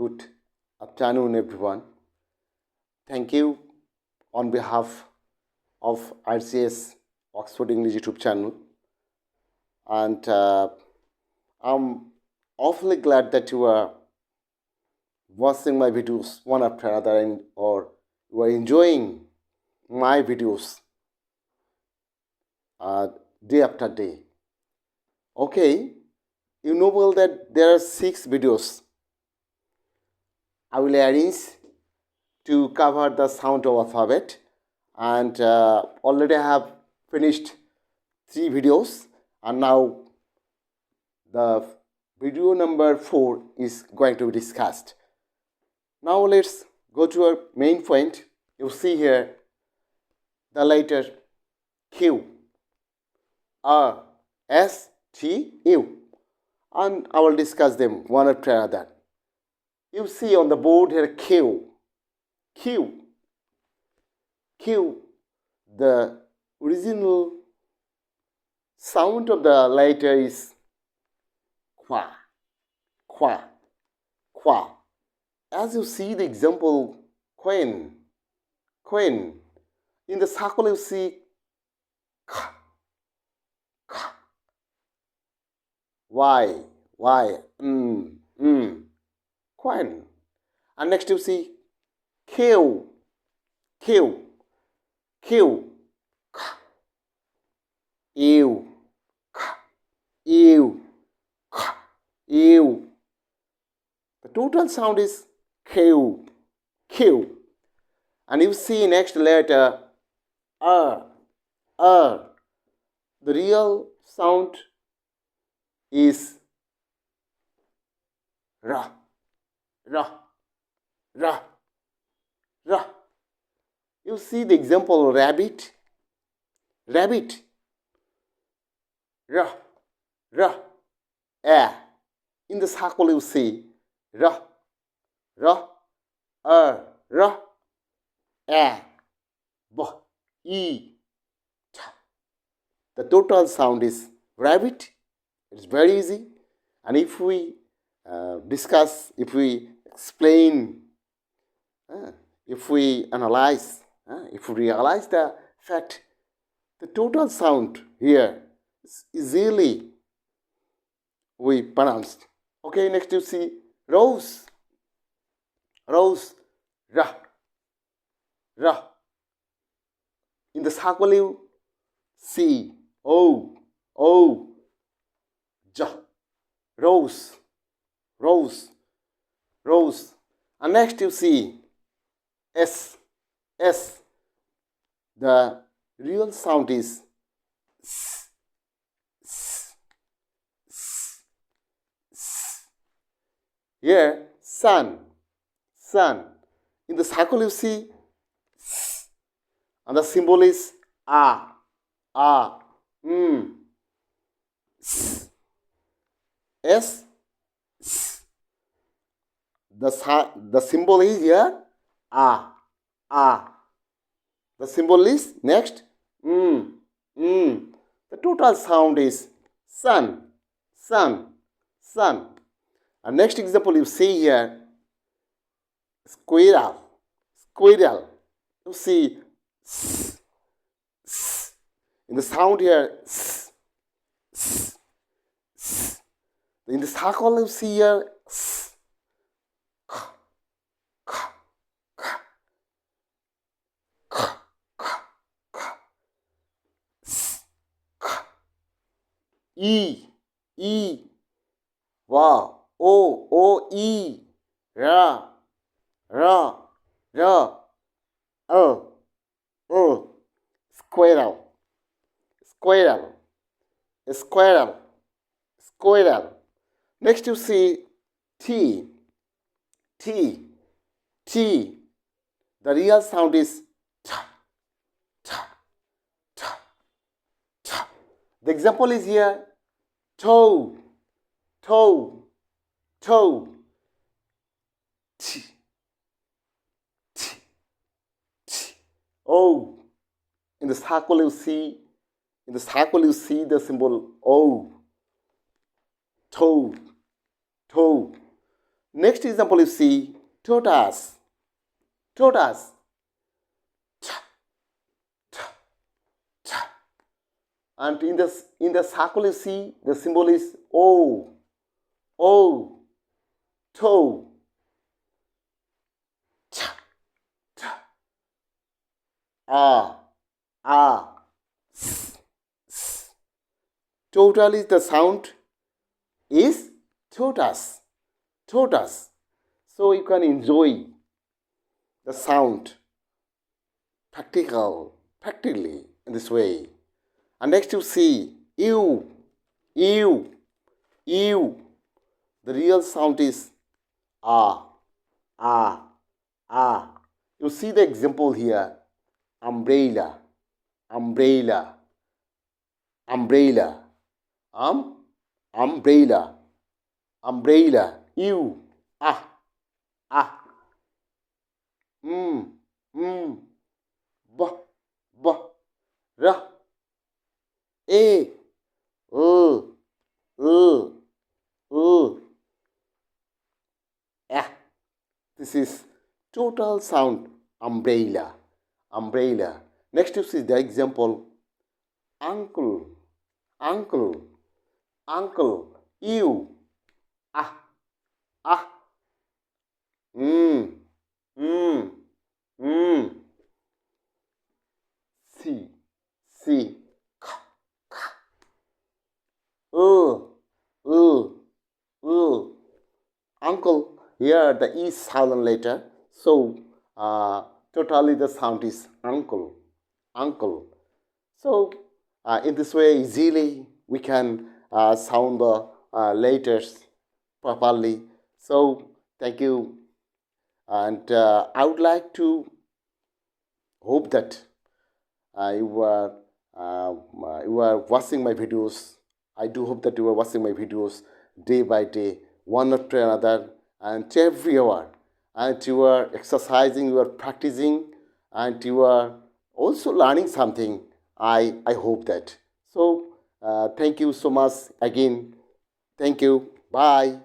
Good afternoon, everyone. Thank you on behalf of RCS Oxford English YouTube channel, and I'm awfully glad that you are watching my videos one after another, or you are enjoying my videos day after day. Okay, you know well that there are 6 videos I will arrange to cover the sound of alphabet, and already I have finished 3 videos, and now the video number 4 is going to be discussed. Now let's go to our main point. You see here the letter Q, R, S, T, U, and I will discuss them one after another. You see on the board here Q. The original sound of the letter is qua. As you see the example quen. In the circle you see ka. Y. Quen. And next you see Q. Ew. The total sound is Q. And you see next letter R. The real sound is Ra. You see the example rabbit. Ra. In the circle you see ra, b, e, ta. The total sound is rabbit. It's very easy. And if we discuss, if we explain, if we analyze, if we realize the fact, the total sound here is easily we pronounced. Okay, next you see rose, ra. In the circle you see o, ja, rose. And next you see s. The real sound is s. Here, sun. In the circle you see s, and the symbol is a. S. The symbol is here a. The symbol is next The total sound is sun. And next example you see here squirrel. You see in the sound here in the circle you see here E. Wow. O, E. Ra. Squirrel. Next you see T. The real sound is ta. The example is here toe. T. O. In the circle you see the symbol O. Toe. Next example you see tortoise. Tortoise. And in the circle you see the symbol is O. O. Toe. Ah. Ah. S. S. Totally the sound is tortoise. Tortoise. So you can enjoy the sound practically in this way. And next you see ew, ew, ew. The real sound is ah, ah, ah. You see the example here. Umbrella, umbrella, umbrella, umbrella, umbrella. Ew, ah, ah. Mm, mm. B, b, r, a, ah. This is total sound. Umbrella, umbrella. Next you see the example. Uncle, uncle, uncle. You, ah, ah. Mm, mm, mm. See, see. Uh, uh. Uncle, here the E silent letter. So, totally the sound is uncle, uncle. So, in this way, easily we can sound the letters properly. So, thank you. And I would like to hope that you are watching my videos. I do hope that you are watching my videos day by day, one after another, and every hour. And you are exercising, you are practicing, and you are also learning something. I hope that. So thank you so much again. Thank you. Bye.